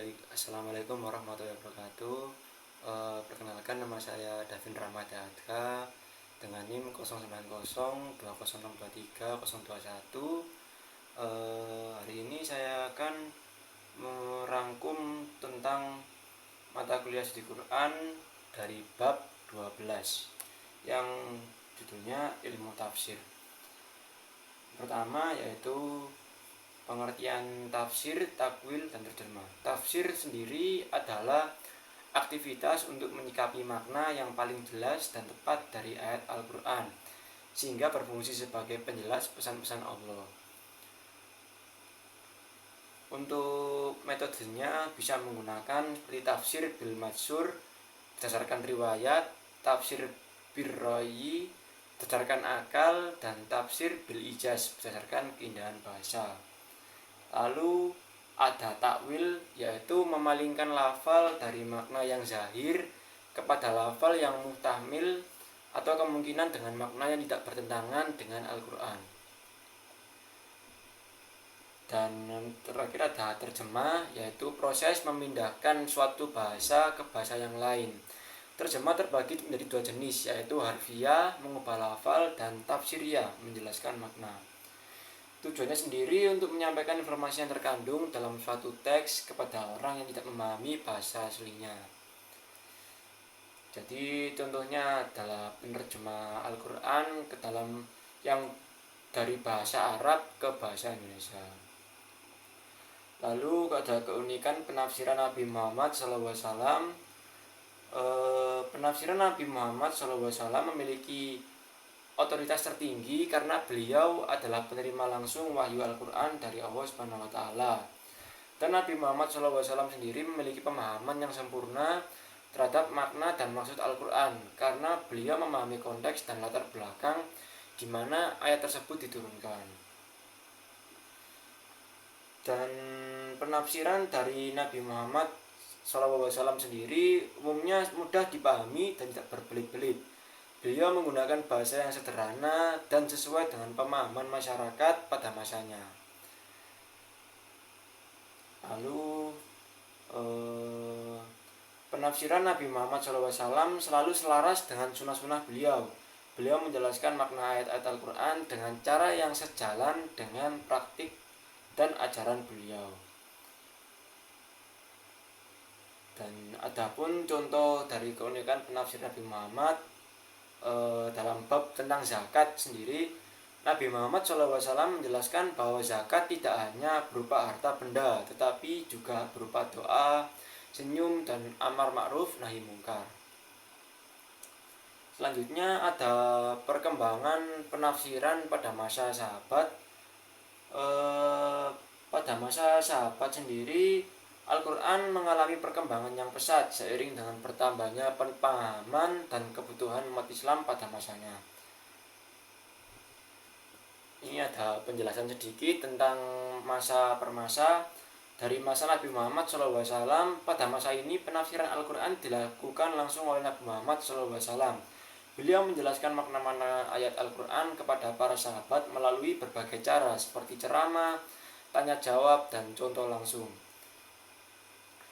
Baik, Assalamualaikum warahmatullahi wabarakatuh. Perkenalkan, nama saya Davin Ramadhanka dengan NIM 0902062321. Hari ini saya akan merangkum tentang mata kuliah studi Quran dari bab 12 yang judulnya ilmu tafsir. Pertama yaitu pengertian tafsir, takwil, dan terjemah. Tafsir sendiri adalah aktivitas untuk menyikapi makna yang paling jelas dan tepat dari ayat Al-Quran, sehingga berfungsi sebagai penjelas pesan-pesan Allah. Untuk metodenya bisa menggunakan seperti tafsir bil madsur berdasarkan riwayat, tafsir birroyi berdasarkan akal, dan tafsir bil ijaz berdasarkan keindahan bahasa. Lalu ada takwil, yaitu memalingkan lafal dari makna yang zahir kepada lafal yang muhtamil atau kemungkinan dengan makna yang tidak bertentangan dengan Al-Quran. Dan terakhir ada terjemah, yaitu proses memindahkan suatu bahasa ke bahasa yang lain. Terjemah terbagi menjadi dua jenis, yaitu harfiah mengubah lafal dan tafsiriyah menjelaskan makna. Tujuannya sendiri untuk menyampaikan informasi yang terkandung dalam suatu teks kepada orang yang tidak memahami bahasa aslinya. Jadi contohnya adalah penerjemah Al-Quran ke dalam yang dari bahasa Arab ke bahasa Indonesia. Lalu ada keunikan penafsiran Nabi Muhammad SAW. Penafsiran Nabi Muhammad SAW memiliki otoritas tertinggi karena beliau adalah penerima langsung wahyu Al-Quran dari Allah Subhanahu wa Ta'ala. Dan Nabi Muhammad SAW sendiri memiliki pemahaman yang sempurna terhadap makna dan maksud Al-Quran karena beliau memahami konteks dan latar belakang di mana ayat tersebut diturunkan. Dan penafsiran dari Nabi Muhammad SAW sendiri umumnya mudah dipahami dan tidak berbelit-belit. Beliau menggunakan bahasa yang sederhana dan sesuai dengan pemahaman masyarakat pada masanya. Lalu penafsiran Nabi Muhammad SAW selalu selaras dengan sunnah-sunnah beliau. Beliau menjelaskan makna ayat-ayat Al-Quran dengan cara yang sejalan dengan praktik dan ajaran beliau. Dan adapun contoh dari keunikan penafsir Nabi Muhammad dalam bab tentang zakat sendiri, Nabi Muhammad SAW menjelaskan bahwa zakat tidak hanya berupa harta benda, tetapi juga berupa doa, senyum, dan amar ma'ruf nahi mungkar. Selanjutnya ada perkembangan penafsiran pada masa sahabat. Pada masa sahabat sendiri, Al-Quran mengalami perkembangan yang pesat seiring dengan bertambahnya pemahaman dan kebutuhan umat Islam pada masanya. Ini ada penjelasan sedikit tentang masa per masa. Dari masa Nabi Muhammad SAW, pada masa ini penafsiran Al-Quran dilakukan langsung oleh Nabi Muhammad SAW. Beliau menjelaskan makna-makna ayat Al-Quran kepada para sahabat melalui berbagai cara seperti ceramah, tanya jawab, dan contoh langsung.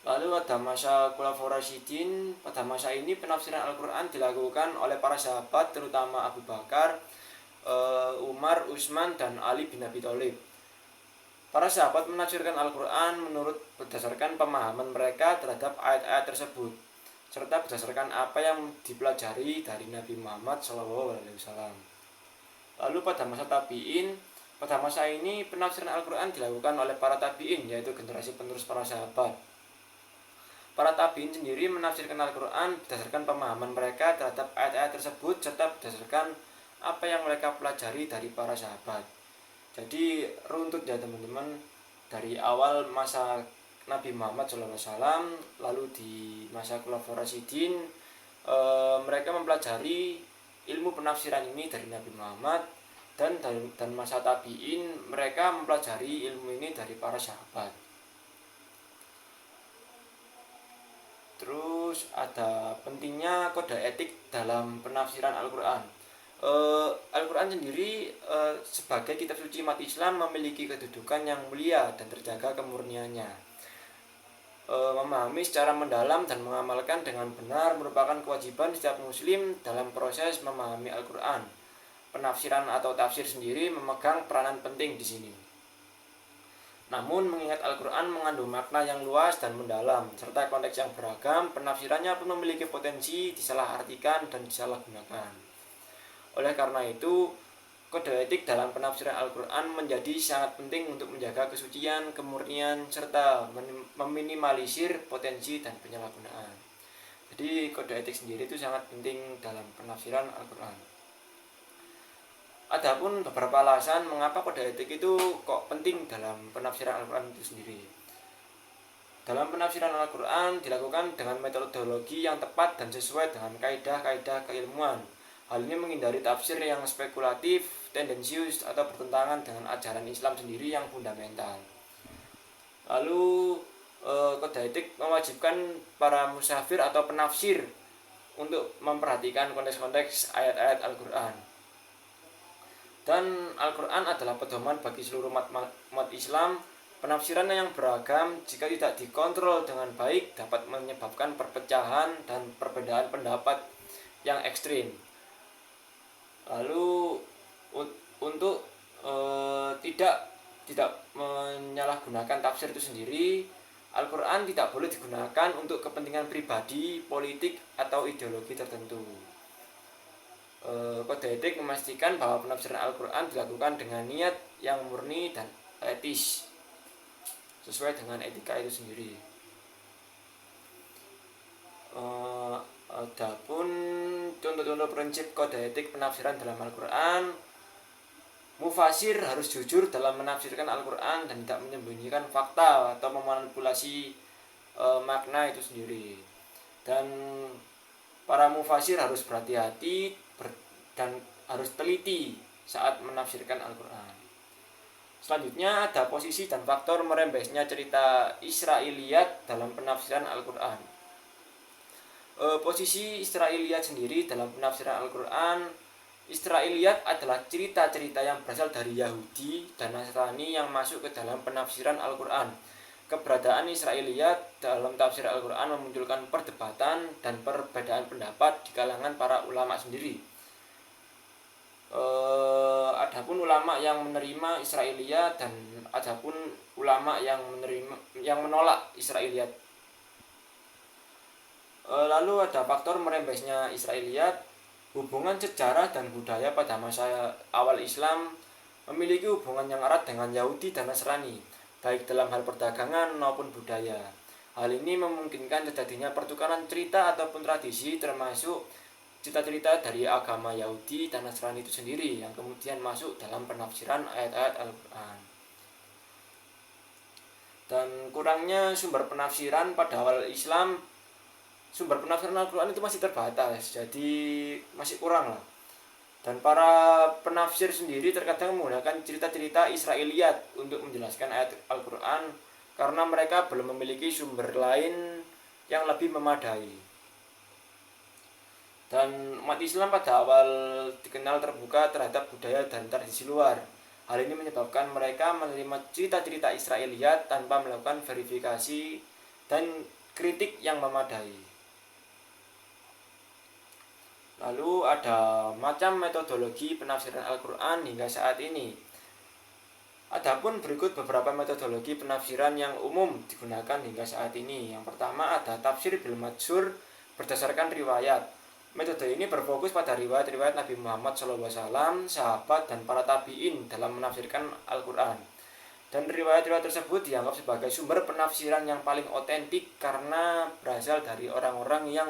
Lalu ada masa Khulafaur Rasyidin. Pada masa ini penafsiran Al-Quran dilakukan oleh para sahabat, terutama Abu Bakar, Umar, Utsman, dan Ali bin Abi Thalib. Para sahabat menafsirkan Al-Quran menurut berdasarkan pemahaman mereka terhadap ayat-ayat tersebut, serta berdasarkan apa yang dipelajari dari Nabi Muhammad SAW. Lalu pada masa tabi'in, pada masa ini penafsiran Al-Quran dilakukan oleh para tabi'in, yaitu generasi penerus para sahabat. Para tabi'in sendiri menafsirkan Al-Quran berdasarkan pemahaman mereka terhadap ayat-ayat tersebut, serta berdasarkan apa yang mereka pelajari dari para sahabat. Jadi runtut ya teman-teman, dari awal masa Nabi Muhammad SAW, lalu di masa Khulafaur Rasyidin, mereka mempelajari ilmu penafsiran ini dari Nabi Muhammad, dan masa tabi'in mereka mempelajari ilmu ini dari para sahabat. Terus ada pentingnya kode etik dalam penafsiran Al-Quran. Al-Quran sendiri sebagai kitab suci umat Islam memiliki kedudukan yang mulia dan terjaga kemurniannya. memahami secara mendalam dan mengamalkan dengan benar merupakan kewajiban setiap muslim dalam proses memahami Al-Qur'an. Penafsiran atau tafsir sendiri memegang peranan penting di sini. Namun mengingat Al-Qur'an mengandung makna yang luas dan mendalam serta konteks yang beragam, penafsirannya pun memiliki potensi disalahartikan dan disalahgunakan. Oleh karena itu, kode etik dalam penafsiran Al-Qur'an menjadi sangat penting untuk menjaga kesucian, kemurnian, serta meminimalisir potensi dan penyalahgunaan. Jadi kode etik sendiri itu sangat penting dalam penafsiran Al-Qur'an. Adapun beberapa alasan mengapa kode etik itu kok penting dalam penafsiran Al-Qur'an itu sendiri. Dalam penafsiran Al-Qur'an dilakukan dengan metodologi yang tepat dan sesuai dengan kaidah-kaidah keilmuan. Hal ini menghindari tafsir yang spekulatif, tendensius, atau bertentangan dengan ajaran Islam sendiri yang fundamental. Lalu kode etik mewajibkan para musafir atau penafsir untuk memperhatikan konteks-konteks ayat-ayat Al-Qur'an. Dan Al-Qur'an adalah pedoman bagi seluruh umat Islam. Penafsirannya yang beragam jika tidak dikontrol dengan baik dapat menyebabkan perpecahan dan perbedaan pendapat yang ekstrim. Lalu untuk tidak menyalahgunakan tafsir itu sendiri, Al-Qur'an tidak boleh digunakan untuk kepentingan pribadi, politik, atau ideologi tertentu. Kode etik memastikan bahwa penafsiran Al-Qur'an dilakukan dengan niat yang murni dan etis sesuai dengan etika itu sendiri. Adapun contoh-contoh prinsip kode etik penafsiran dalam Al-Qur'an, mufasir harus jujur dalam menafsirkan Al-Qur'an dan tidak menyembunyikan fakta atau memanipulasi makna itu sendiri. Dan para mufasir harus berhati-hati dan harus teliti saat menafsirkan Al-Qur'an. Selanjutnya ada posisi dan faktor merembesnya cerita Israiliyat dalam penafsiran Al-Qur'an. Posisi Israiliyat sendiri dalam penafsiran Al-Qur'an, Israiliyat adalah cerita-cerita yang berasal dari Yahudi dan Nasrani yang masuk ke dalam penafsiran Al-Qur'an. Keberadaan Israiliyat dalam tafsir Al-Qur'an memunculkan perdebatan dan perbedaan pendapat di kalangan para ulama sendiri. Adapun ulama yang menerima Israiliyat dan adapun ulama yang menolak Israiliyat. Lalu ada faktor merembesnya Israiliyat. Hubungan sejarah dan budaya pada masa awal Islam memiliki hubungan yang erat dengan Yahudi dan Nasrani, baik dalam hal perdagangan maupun budaya. Hal ini memungkinkan terjadinya pertukaran cerita ataupun tradisi, termasuk cerita-cerita dari agama Yahudi dan Nasrani itu sendiri yang kemudian masuk dalam penafsiran ayat-ayat Al-Qur'an. Dan kurangnya sumber penafsiran pada awal Islam, sumber penafsiran Al-Qur'an itu masih terbatas, jadi masih kurang lah. Dan para penafsir sendiri terkadang menggunakan cerita-cerita Israiliyat untuk menjelaskan ayat Al-Qur'an karena mereka belum memiliki sumber lain yang lebih memadai. Dan umat Islam pada awal dikenal terbuka terhadap budaya dan tradisi luar. Hal ini menyebabkan mereka menerima cerita-cerita Israiliyat tanpa melakukan verifikasi dan kritik yang memadai. Lalu ada macam metodologi penafsiran Al-Qur'an hingga saat ini. Adapun berikut beberapa metodologi penafsiran yang umum digunakan hingga saat ini. Yang pertama ada tafsir bil madhur berdasarkan riwayat. Metode ini berfokus pada riwayat-riwayat Nabi Muhammad SAW, sahabat, dan para tabi'in dalam menafsirkan Al-Qur'an. Dan riwayat-riwayat tersebut dianggap sebagai sumber penafsiran yang paling otentik karena berasal dari orang-orang yang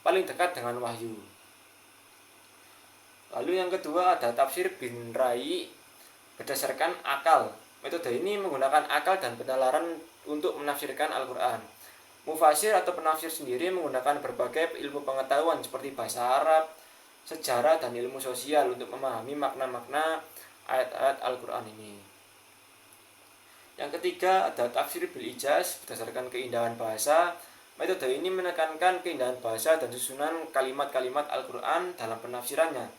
paling dekat dengan wahyu. Lalu yang kedua ada tafsir bin Rai berdasarkan akal. Metode ini menggunakan akal dan penalaran untuk menafsirkan Al-Qur'an. Mufasir atau penafsir sendiri menggunakan berbagai ilmu pengetahuan seperti bahasa Arab, sejarah, dan ilmu sosial untuk memahami makna-makna ayat-ayat Al-Qur'an ini. Yang ketiga ada tafsir bil ijaz berdasarkan keindahan bahasa. Metode ini menekankan keindahan bahasa dan susunan kalimat-kalimat Al-Qur'an dalam penafsirannya.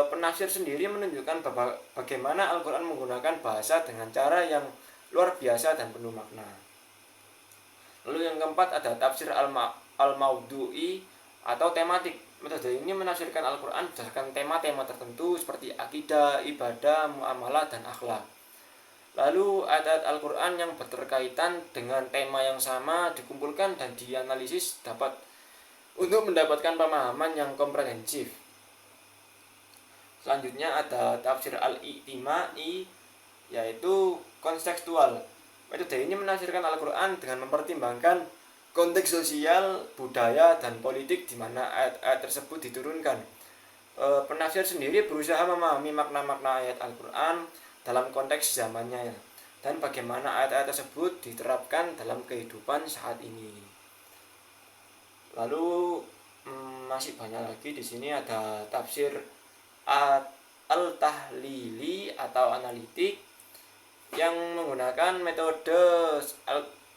Penafsir sendiri menunjukkan bagaimana Al-Qur'an menggunakan bahasa dengan cara yang luar biasa dan penuh makna. Lalu yang keempat ada tafsir al-maudhu'i atau tematik. Metode ini menafsirkan Al-Quran berdasarkan tema-tema tertentu seperti akidah, ibadah, muamalah, dan akhlak. Lalu ayat-ayat Al-Quran yang berkaitan dengan tema yang sama dikumpulkan dan dianalisis untuk mendapatkan pemahaman yang komprehensif. Selanjutnya ada tafsir al-i'timai, yaitu kontekstual. Metode ini menafsirkan Al-Quran dengan mempertimbangkan konteks sosial, budaya, dan politik di mana ayat-ayat tersebut diturunkan. Penafsir sendiri berusaha memahami makna-makna ayat Al-Quran dalam konteks zamannya dan bagaimana ayat-ayat tersebut diterapkan dalam kehidupan saat ini. Lalu masih banyak lagi di sini ada tafsir al-tahlili atau analitik yang menggunakan metode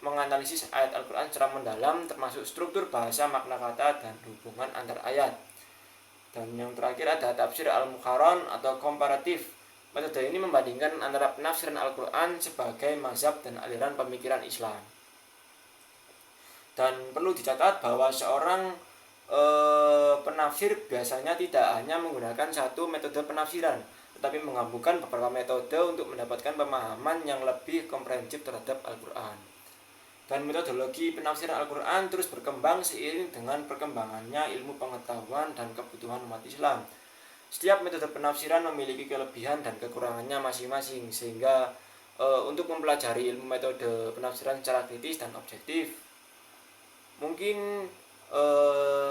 menganalisis ayat Al-Quran secara mendalam termasuk struktur bahasa, makna kata, dan hubungan antar ayat. Dan yang terakhir ada tafsir al-mukharon atau komparatif. Metode ini membandingkan antara penafsiran Al-Quran sebagai mazhab dan aliran pemikiran Islam. Dan perlu dicatat bahwa seorang penafsir biasanya tidak hanya menggunakan satu metode penafsiran, tetapi menggabungkan beberapa metode untuk mendapatkan pemahaman yang lebih komprehensif terhadap Al-Quran. Dan metodologi penafsiran Al-Quran terus berkembang seiring dengan perkembangannya ilmu pengetahuan dan kebutuhan umat Islam. Setiap metode penafsiran memiliki kelebihan dan kekurangannya masing-masing, sehingga untuk mempelajari ilmu metode penafsiran secara kritis dan objektif, mungkin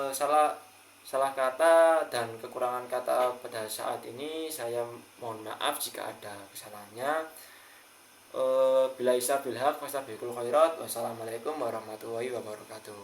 salah kata dan kekurangan kata pada saat ini saya mohon maaf jika ada kesalahannya. Bila isa bilhaq fastabiqul khairat. Wassalamualaikum warahmatullahi wabarakatuh.